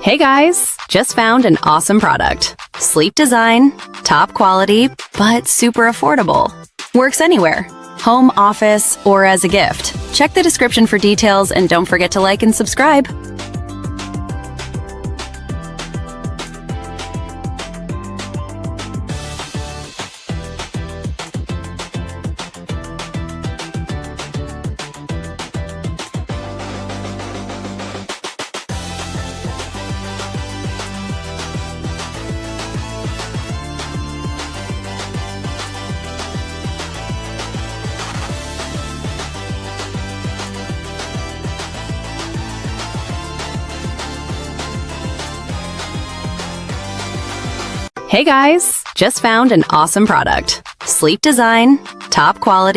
Hey guys, just found an awesome product. Sleek design, top quality, but super affordable. Works anywhere, home, office, or as a gift. Check the description for details and don't forget to like and subscribe. Hey guys, just found an awesome product. Sleek design, top quality.